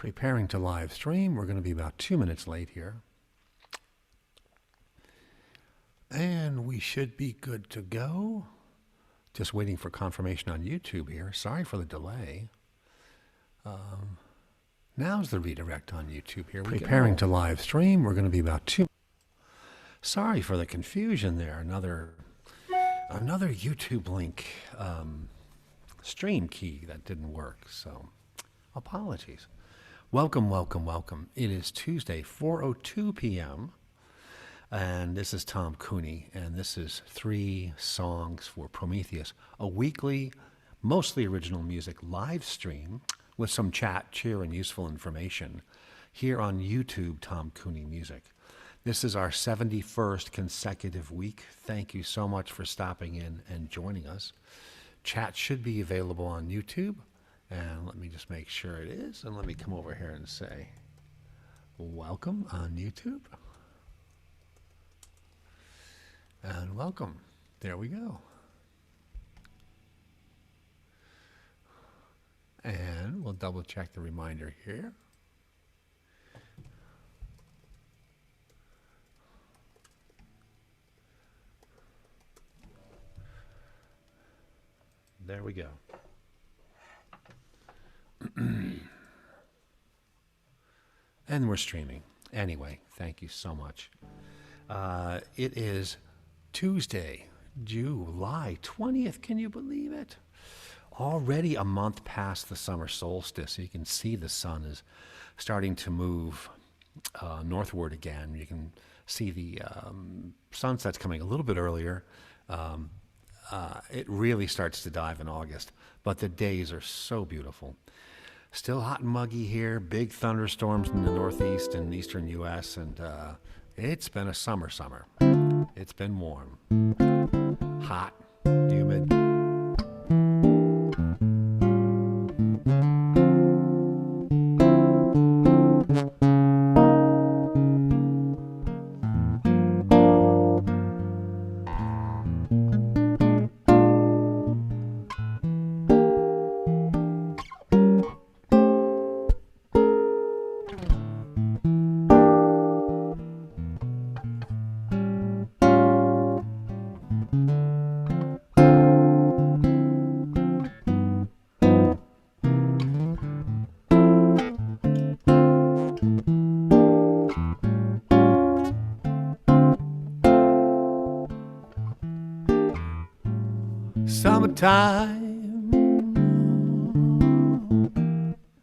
Preparing to live stream. We're going to be about 2 minutes late here. And we should be good to go. Just waiting for confirmation on YouTube here. Sorry for the delay. Now's the redirect on YouTube here. Preparing to live stream. We're going to be about 2. Sorry for the confusion there. Another YouTube link stream key that didn't work. So apologies. Welcome, welcome, welcome. It is Tuesday, 4:02 p.m. And this is Tom Cooney, and this is 3 songs for Prometheus, a weekly, mostly original music live stream with some chat, cheer, and useful information here on YouTube, Tom Cooney Music. This is our 71st consecutive week. Thank you so much for stopping in and joining us. Chat should be available on YouTube. And let me just make sure it is. And let me come over here and say, welcome on YouTube. And welcome. There we go. And we'll double check the reminder here. There we go. And we're streaming. Anyway, thank you so much. It is Tuesday, July 20th. Can you believe it? Already a month past the summer solstice. You can see the sun is starting to move northward again. You can see the sunset's coming a little bit earlier. It really starts to dive in August, but the days are so beautiful. Still hot and muggy here, big thunderstorms in the northeast and eastern U.S., and it's been a summer. It's been warm, hot, humid. Summertime,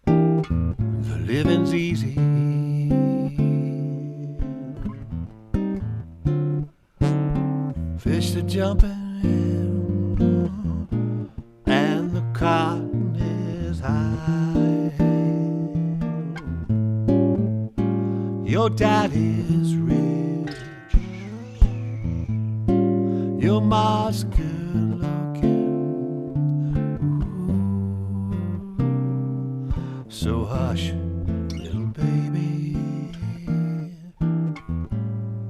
the living's easy. Fish are jumping in, and the cotton is high. Your daddy's rich, your ma's good. So hush, little baby,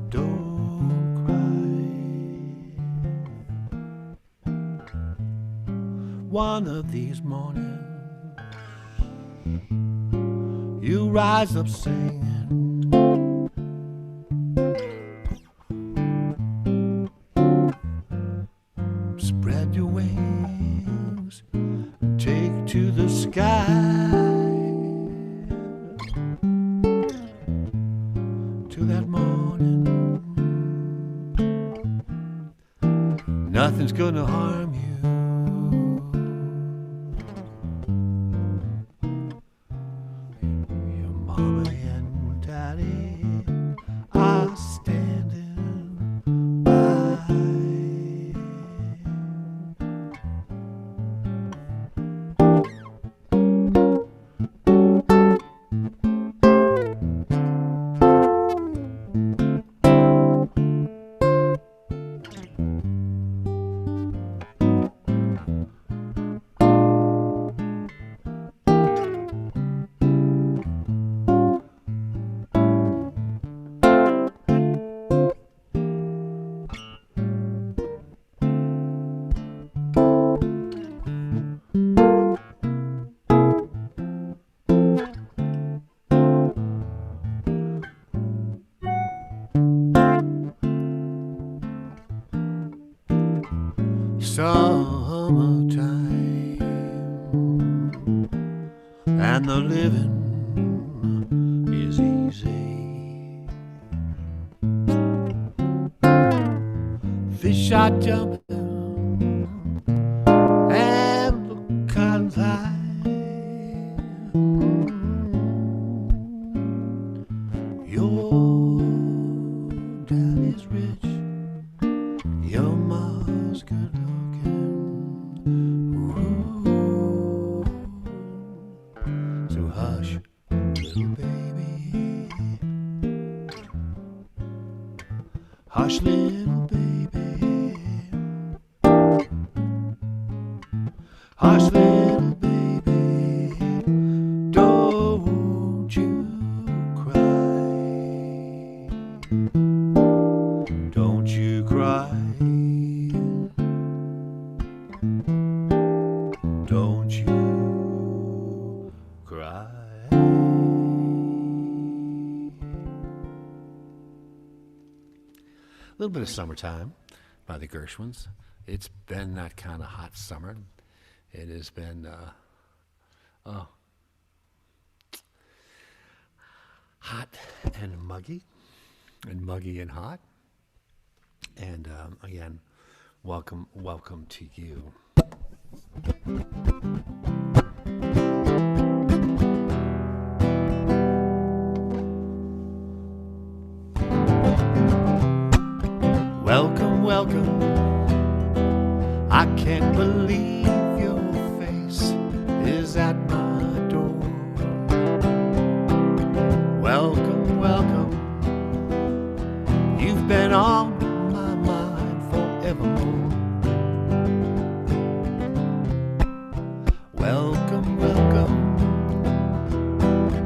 don't cry. One of these mornings, you rise up singing. Spread your wings, take to the sky. That morning, nothing's gonna harm you. Your mama and daddy are standing by. and the living is easy. Fish are jumping and the cotton's high. Your daddy's rich, your mom's good looking. Ooh. So hush, little baby. Hush, little baby. Hush, little baby. Don't you cry. Don't you cry. Don't you cry. A little bit of Summertime by the Gershwins. It's been that kind of hot summer. It has been hot and muggy and hot. And again, welcome to you. Welcome, I can't believe your face is at my door. Welcome, you've been on my mind forevermore. Welcome,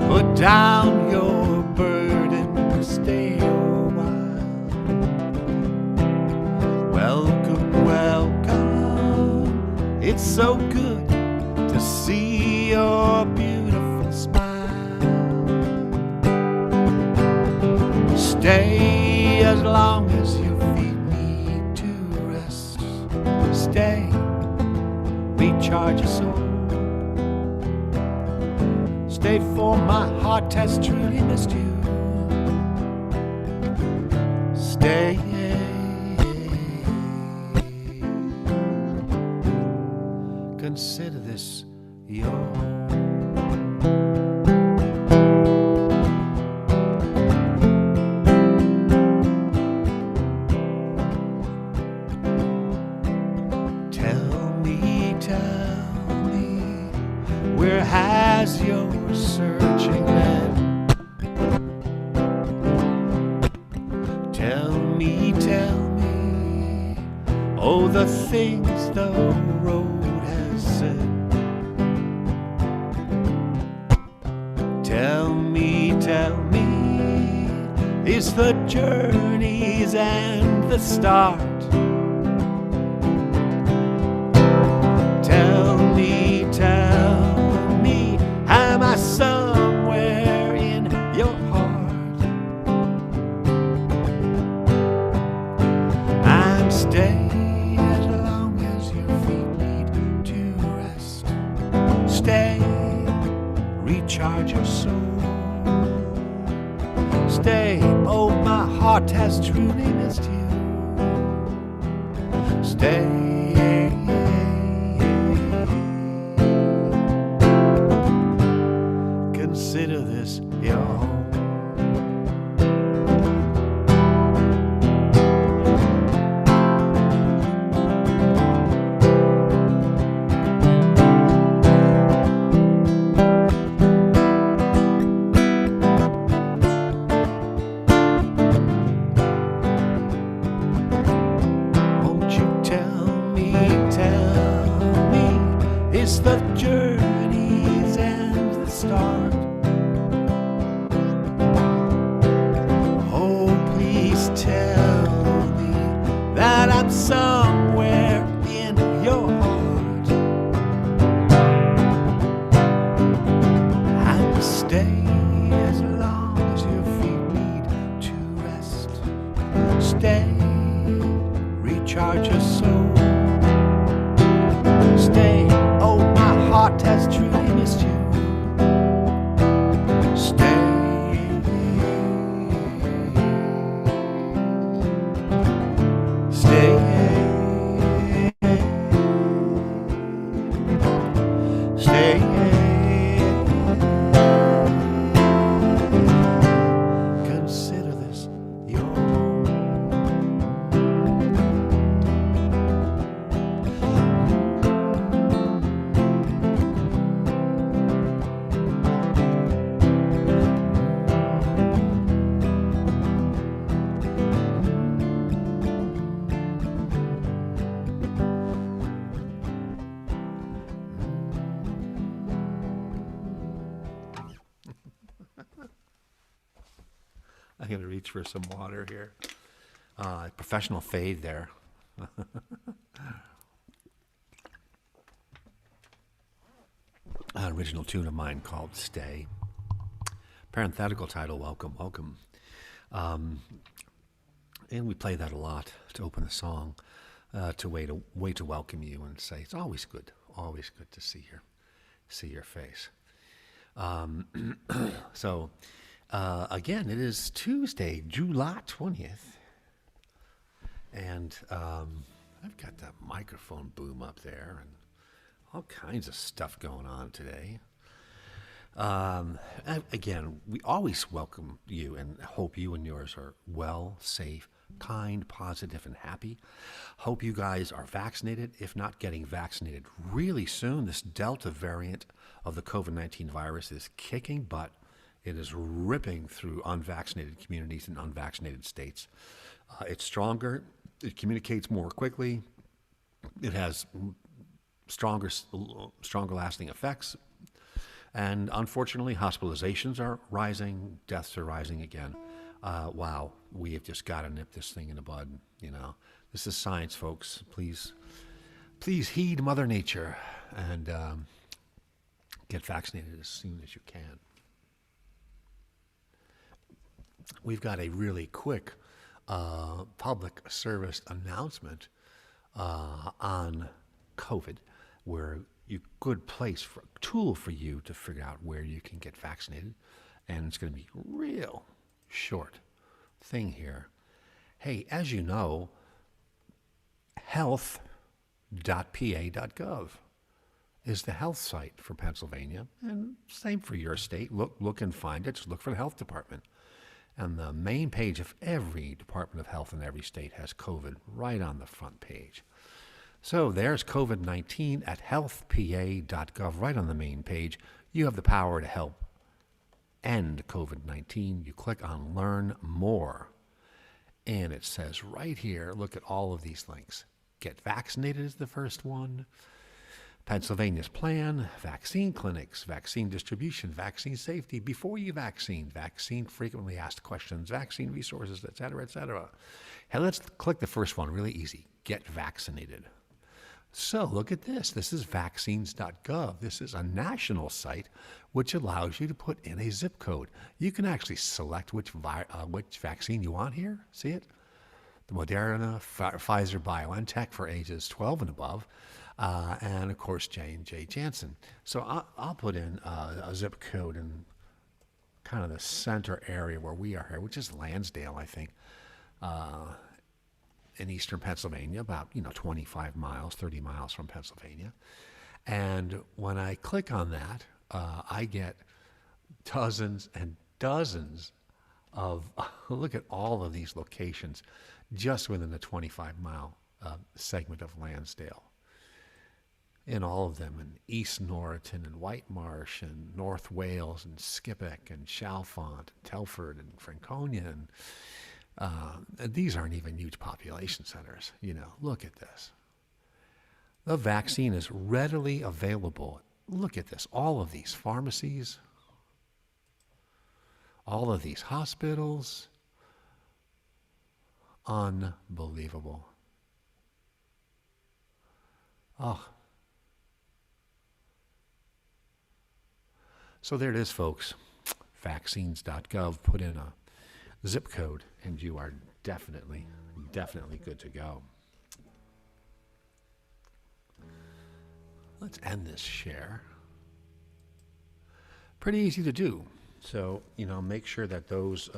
put down your burden to stay a while. Welcome, it's so good to see your beautiful smile. Stay as long as your feet need to rest. Stay, recharge your soul. Stay, for my heart has truly missed you. Stay. Consider this your home. Tell me, where has your searching led? Tell me, oh, the things the road has said. Tell me, is the journey's and the start? Tell me, am I somewhere in your heart? And stay as long as your feet need to rest. Stay, recharge your soul. Stay, oh, my heart has truly missed you. Stay. Consider this your home. Won't you tell me, is the journey's and the start? Oh, please tell me that I'm somewhere in your heart. And stay as long as your feet need to rest. Stay, recharge your soul. Stay, oh, my heart has truly missed you. I'm going to reach for some water here. Professional fade there. An original tune of mine called Stay. Parenthetical title, Welcome, Welcome. And we play that a lot to open the song, to way to welcome you and say it's always good to see your face. So again, it is Tuesday, July 20th, and I've got that microphone boom up there and all kinds of stuff going on today. Again, we always welcome you and hope you and yours are well, safe, kind, positive, and happy. Hope you guys are vaccinated, if not getting vaccinated really soon. This Delta variant of the COVID-19 virus is kicking butt. It is ripping through unvaccinated communities and unvaccinated states. It's stronger. It communicates more quickly. It has stronger lasting effects. And unfortunately, hospitalizations are rising, deaths are rising again. Wow, we have just got to nip this thing in the bud. You know, this is science, folks. Please heed Mother Nature and get vaccinated as soon as you can. We've got a really quick public service announcement on COVID, where good tool for you to figure out where you can get vaccinated. And it's going to be real short thing here. Hey, as you know, health.pa.gov is the health site for Pennsylvania, and same for your state. Look and find it. Just look for the health department. And the main page of every Department of Health in every state has COVID right on the front page. So there's COVID-19 at healthpa.gov right on the main page. You have the power to help end COVID-19. You click on Learn More. And it says right here, look at all of these links. Get vaccinated is the first one. Pennsylvania's plan, vaccine clinics, vaccine distribution, vaccine safety, before you vaccine frequently asked questions, vaccine resources, et cetera, et cetera. Hey, let's click the first one, really easy. Get vaccinated. So look at this. This is vaccines.gov. This is a national site which allows you to put in a zip code. You can actually select which vaccine you want here. See it? The Moderna, Pfizer, BioNTech for ages 12 and above, and of course J&J Janssen. So I'll put in a zip code in kind of the center area where we are here, which is Lansdale, I think. In eastern Pennsylvania, about 25 miles, 30 miles from Pennsylvania. And when I click on that, I get dozens and dozens of, look at all of these locations just within the 25-mile segment of Lansdale. In all of them, in East Norriton and White Marsh and North Wales and Skippack and Chalfont and Telford and Franconia and these aren't even huge population centers. Look at this. The vaccine is readily available. Look at this. All of these pharmacies, all of these hospitals. Unbelievable. Oh. So there it is, folks. Vaccines.gov. Put in a zip code, and you are definitely good to go. Let's end this share. Pretty easy to do. So, make sure that those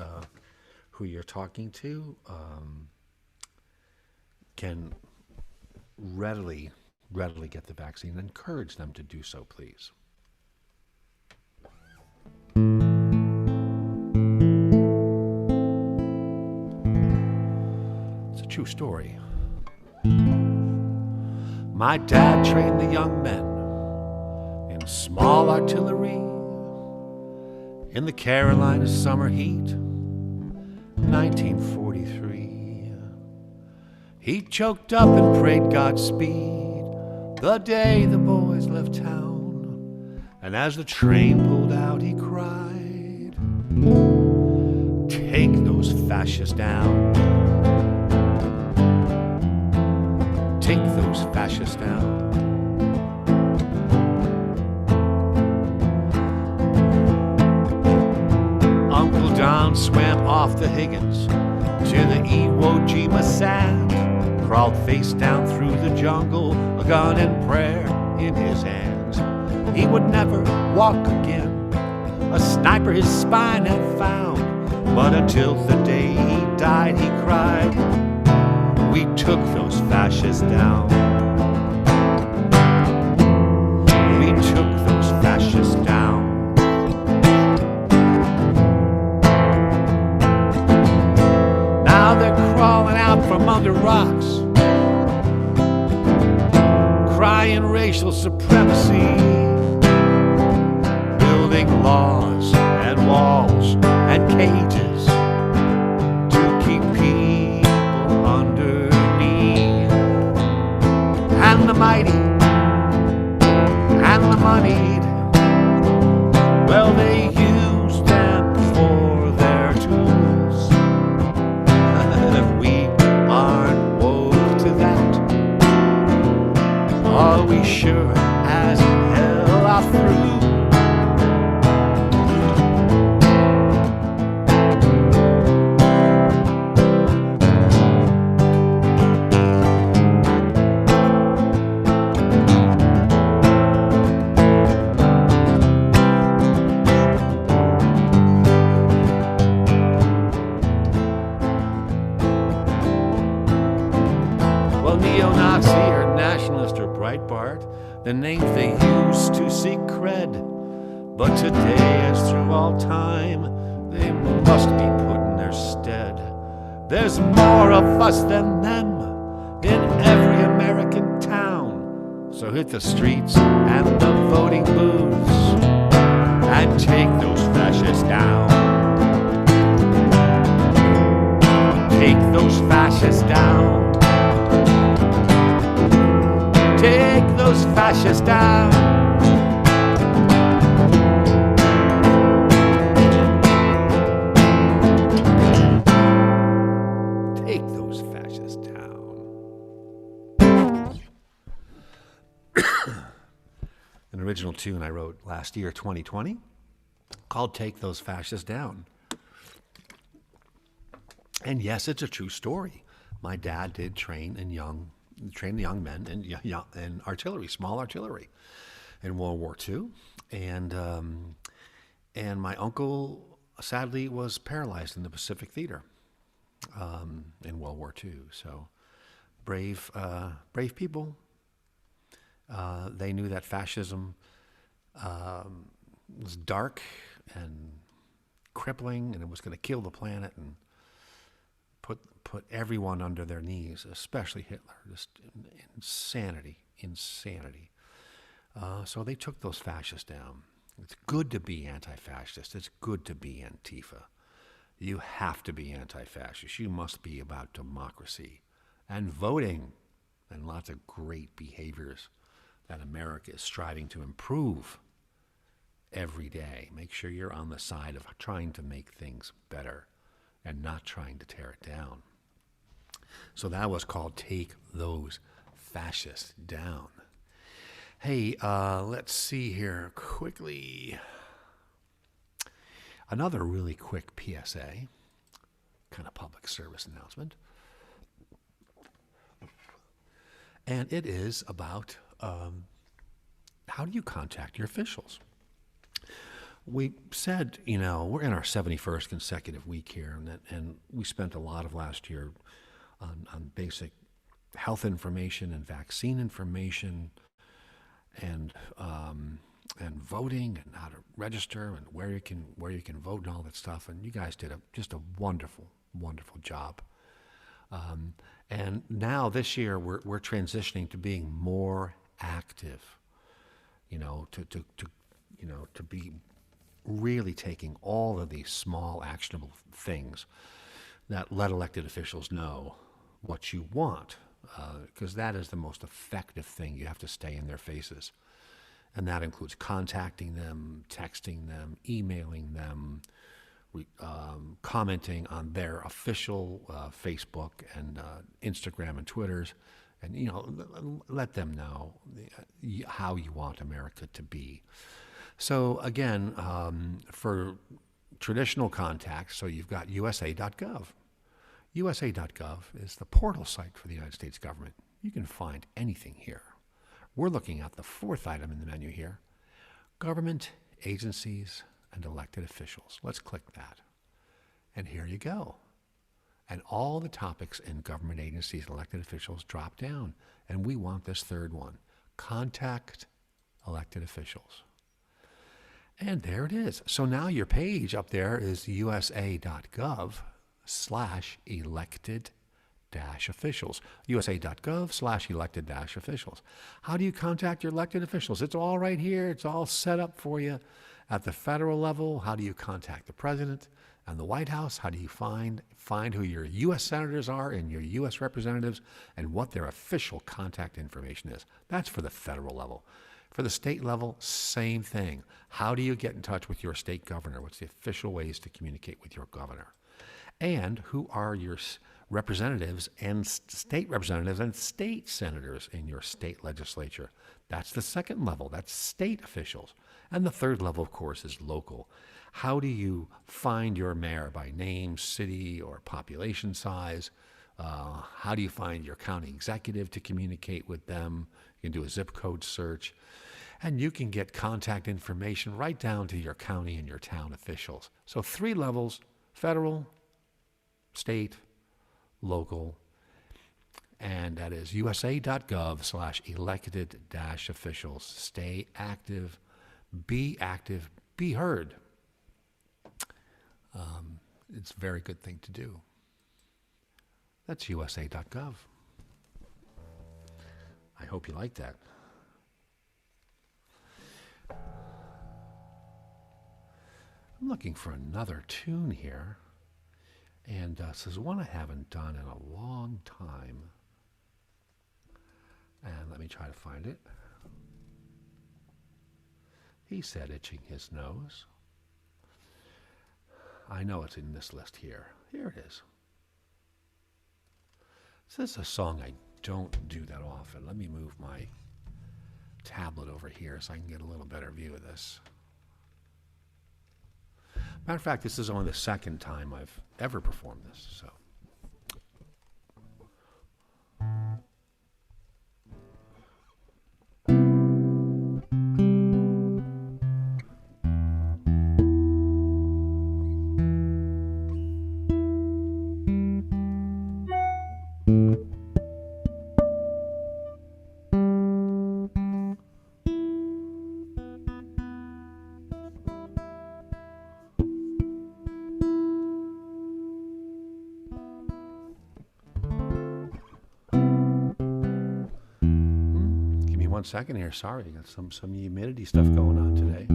who you're talking to can readily get the vaccine. Encourage them to do so, please. True story. My dad trained the young men in small artillery in the Carolina summer heat, 1943. He choked up and prayed Godspeed the day the boys left town, and as the train pulled out he cried, "Take those fascists down. Take those fascists down. Uncle Don swam off the Higgins to the Iwo Jima sand, crawled face down through the jungle, a gun and prayer in his hands. He would never walk again, a sniper his spine had found, but until the day he died he cried, we took those fascists down. We took those fascists down. Now they're crawling out from under rocks, crying racial supremacy, building laws and walls and cages to keep people underneath. And the mighty and the moneyed, well, they use them for their tools. If we aren't woke to that, are we sure as hell are through? Neo-Nazi or nationalist or Breitbart, the names they used to seek cred. But today, as through all time, they must be put in their stead. There's more of us than them in every American town. So hit the streets and the voting booths and take those fascists down. Take those fascists down. Take those fascists down. Take those fascists down. An original tune I wrote last year, 2020, called Take Those Fascists Down. And yes, it's a true story. My dad did train the young men in artillery, small artillery, in World War II, and my uncle sadly was paralyzed in the Pacific Theater in World War II. So brave people. They knew that fascism was dark and crippling, and it was going to kill the planet and put everyone under their knees, especially Hitler. Just insanity. So they took those fascists down. It's good to be anti-fascist. It's good to be Antifa. You have to be anti-fascist. You must be about democracy and voting and lots of great behaviors that America is striving to improve every day. Make sure you're on the side of trying to make things better and not trying to tear it down. So that was called Take Those Fascists Down. Hey, let's see here quickly. Another really quick PSA, kind of public service announcement. And it is about how do you contact your officials? We said, we're in our 71st consecutive week here, and we spent a lot of last year on basic health information and vaccine information and voting and how to register and where you can vote and all that stuff. And you guys did just a wonderful job. And now this year we're transitioning to being more active, to be really taking all of these small actionable things that let elected officials know what you want, because that is the most effective thing. You have to stay in their faces. And that includes contacting them, texting them, emailing them, commenting on their official Facebook and Instagram and Twitters, and let them know how you want America to be. So again, for traditional contacts, so you've got USA.gov. USA.gov is the portal site for the United States government. You can find anything here. We're looking at the fourth item in the menu here, government agencies and elected officials. Let's click that. And here you go. And all the topics in government agencies and elected officials drop down. And we want this third one, contact elected officials. And there it is. So now your page up there is usa.gov/elected-officials. usa.gov/elected-officials. How do you contact your elected officials? It's all right here. It's all set up for you. At the federal level, how do you contact the president and the White House? How do you find who your U.S. senators are and your U.S. representatives and what their official contact information is? That's for the federal level. For the state level, same thing. How do you get in touch with your state governor? What's the official ways to communicate with your governor? And who are your representatives and state senators in your state legislature? That's the second level. That's state officials. And the third level, of course, is local. How do you find your mayor by name, city, or population size? How do you find your county executive to communicate with them? You can do a zip code search. And you can get contact information right down to your county and your town officials. So 3 levels, federal, state, local, and that is usa.gov/elected-officials. Stay active, be heard. It's a very good thing to do. That's usa.gov. I hope you like that. I'm looking for another tune here. And this is one I haven't done in a long time. And let me try to find it. He said, itching his nose. I know it's in this list here. Here it is. So this is a song I don't do that often. Let me move my tablet over here so I can get a little better view of this. Matter of fact, this is only the second time I've ever performed this, so. One second here. Sorry, got some humidity stuff going on today.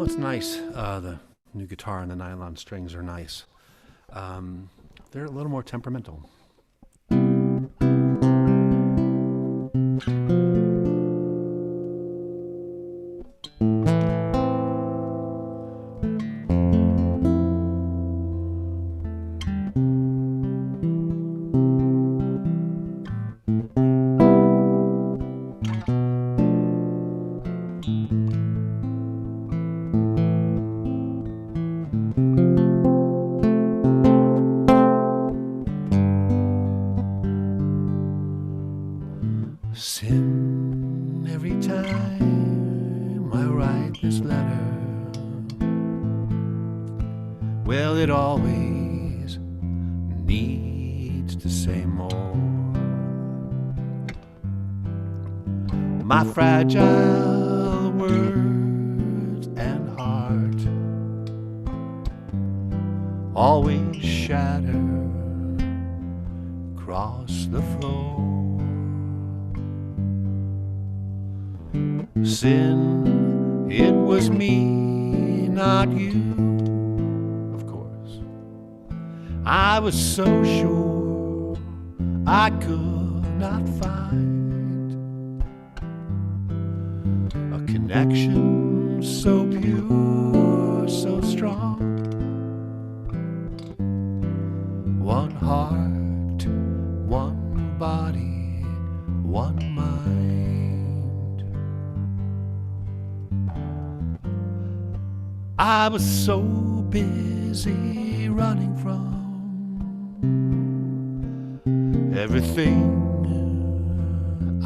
It's nice. The new guitar and the nylon strings are nice. They're a little more temperamental. Sin every time I write this letter. Well, it always needs to say more. My fragile words and heart always shatter across the floor. Sin, it was me, not you. Of course, I was so sure I could not find a connection so pure, so strong. One heart, one body, one mind. I was so busy running from everything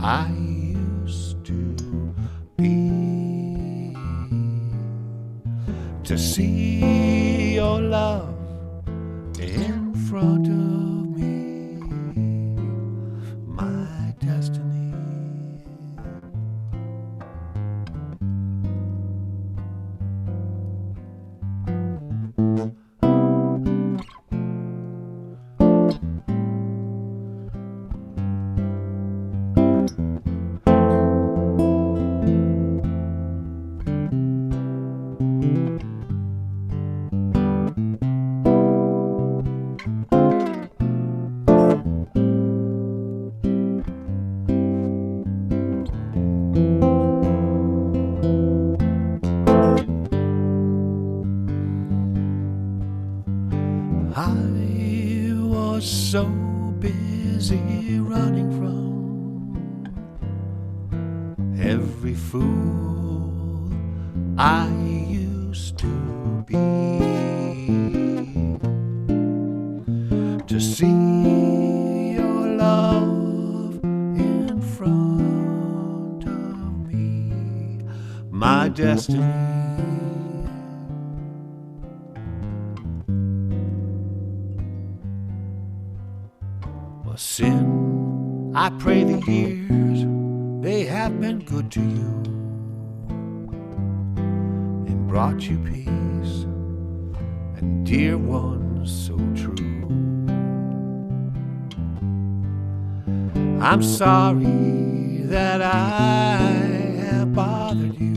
I used to be, to see your love in front of me, my destiny. I was so busy running from every fool I used to be, to see your love in front of me, my destiny. Sin, I pray the years, they have been good to you and brought you peace and dear ones so true. I'm sorry that I have bothered you.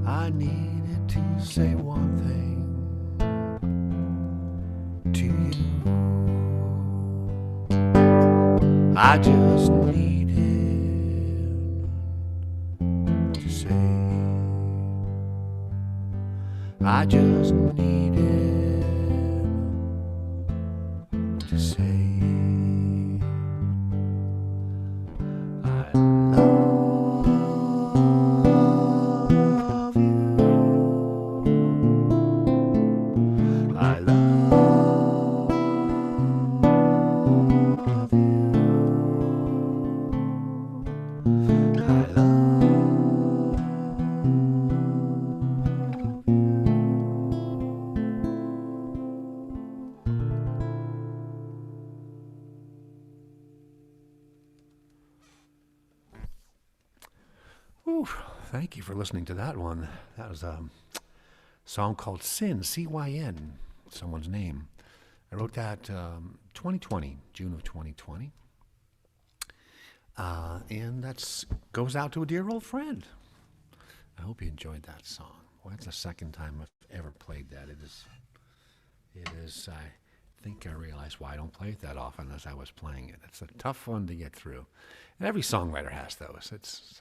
I needed to say one thing to you. I just needed to say, I just needed to say, I love you. I love you. Ooh, thank you for listening to that one. That was a song called Sin, C-Y-N, someone's name. I wrote that 2020, June of 2020. And that goes out to a dear old friend. I hope you enjoyed that song. Well, that's the second time I've ever played that. It is, I think I realized why I don't play it that often as I was playing it. It's a tough one to get through. And every songwriter has those. It's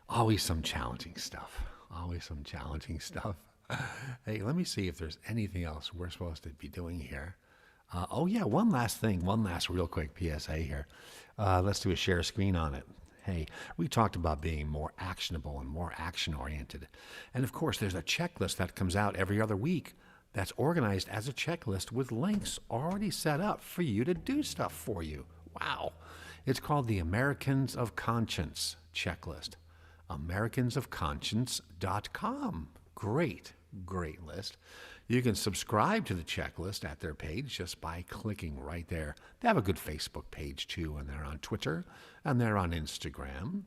always some challenging stuff. Always some challenging stuff. Hey, let me see if there's anything else we're supposed to be doing here. Oh yeah, one last real quick PSA here. Let's do a share screen on it. Hey, we talked about being more actionable and more action-oriented. And of course, there's a checklist that comes out every other week that's organized as a checklist with links already set up for you to do stuff for you. Wow. It's called the Americans of Conscience checklist. Americansofconscience.com. Great list. You can subscribe to the checklist at their page just by clicking right there. They have a good Facebook page too, and they're on Twitter, and they're on Instagram.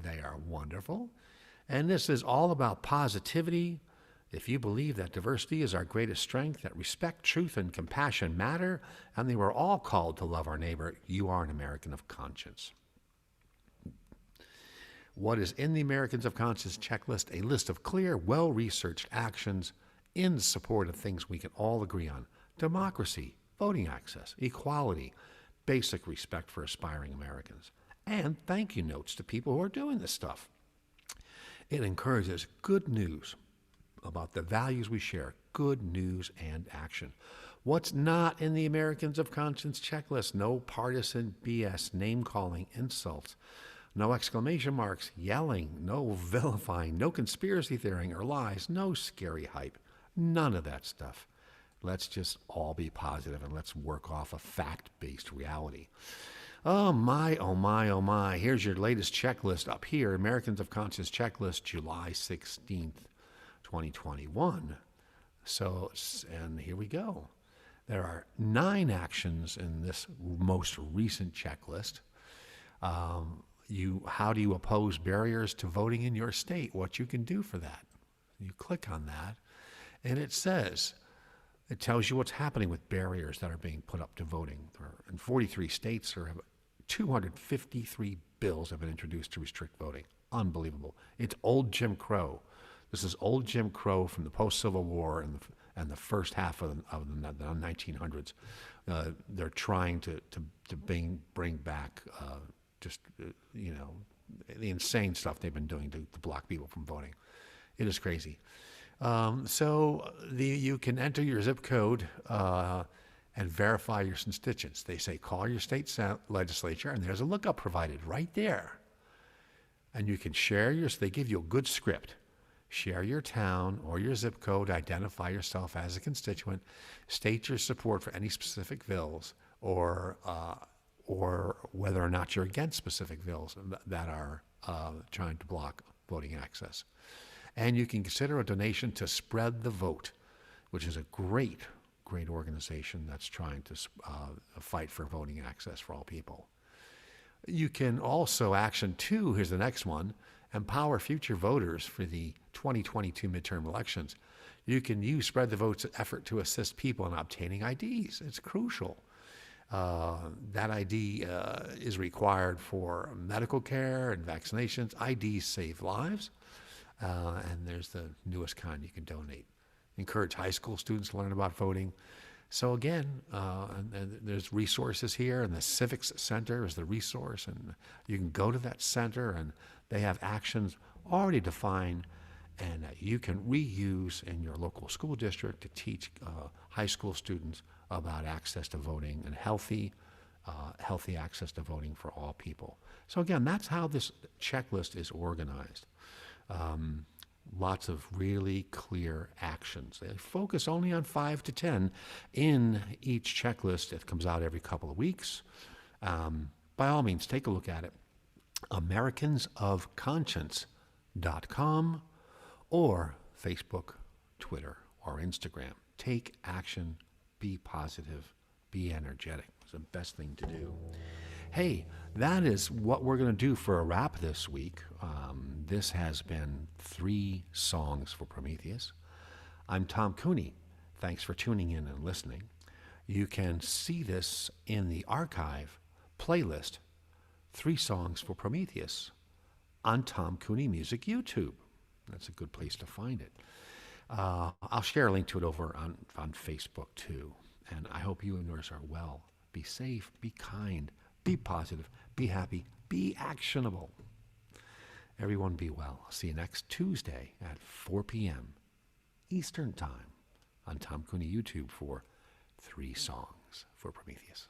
They are wonderful. And this is all about positivity. If you believe that diversity is our greatest strength, that respect, truth, and compassion matter, and they were all called to love our neighbor, you are an American of conscience. What is in the Americans of Conscience checklist? A list of clear, well-researched actions in support of things we can all agree on. Democracy, voting access, equality, basic respect for aspiring Americans, and thank you notes to people who are doing this stuff. It encourages good news about the values we share, good news and action. What's not in the Americans of Conscience checklist? No partisan BS, name-calling, insults, no exclamation marks, yelling, no vilifying, no conspiracy theorying or lies, no scary hype, none of that stuff. Let's just all be positive and let's work off a fact-based reality. Oh my, oh my, oh my. Here's your latest checklist up here, Americans of Conscience checklist, July 16th. 2021. And here we go. There are 9 actions in this most recent checklist. How do you oppose barriers to voting in your state? What you can do for that. You click on that, and it tells you what's happening with barriers that are being put up to voting. In 43 states, 253 bills have been introduced to restrict voting. Unbelievable. It's old Jim Crow. This is old Jim Crow from the post-Civil War and the first half of the 1900s. They're trying to bring back the insane stuff they've been doing to block people from voting. It is crazy. You can enter your zip code and verify your constituents. They say call your state legislature, and there's a lookup provided right there. And you can share they give you a good script. Share your town or your zip code, identify yourself as a constituent, state your support for any specific bills, or whether or not you're against specific bills that are trying to block voting access. And you can consider a donation to Spread the Vote, which is a great organization that's trying to fight for voting access for all people. You can also, action 2, here's the next one, empower future voters for the 2022 midterm elections. You can use Spread the Vote's effort to assist people in obtaining IDs. It's crucial. That ID is required for medical care and vaccinations. IDs save lives. And there's the newest kind you can donate. Encourage high school students to learn about voting. So again, and there's resources here, and the Civics Center is the resource, and you can go to that center, and they have actions already defined, and you can reuse in your local school district to teach high school students about access to voting and healthy access to voting for all people. So again, that's how this checklist is organized. Lots of really clear actions. They focus only on 5 to 10 in each checklist. It comes out every couple of weeks. By all means, take a look at it. Americansofconscience.com or Facebook, Twitter, or Instagram. Take action, be positive, be energetic. It's the best thing to do. Hey, that is what we're going to do for a wrap this week. This has been 3 songs for Prometheus. I'm Tom Cooney. Thanks for tuning in and listening. You can see this in the archive playlist, 3 songs for Prometheus, on Tom Cooney Music YouTube. That's a good place to find it. I'll share a link to it over on Facebook too. And I hope you and yours are well. Be safe, be kind, be positive, be happy, be actionable. Everyone be well. See you next Tuesday at 4 p.m. Eastern Time on Tom Cooney YouTube for 3 songs for Prometheus.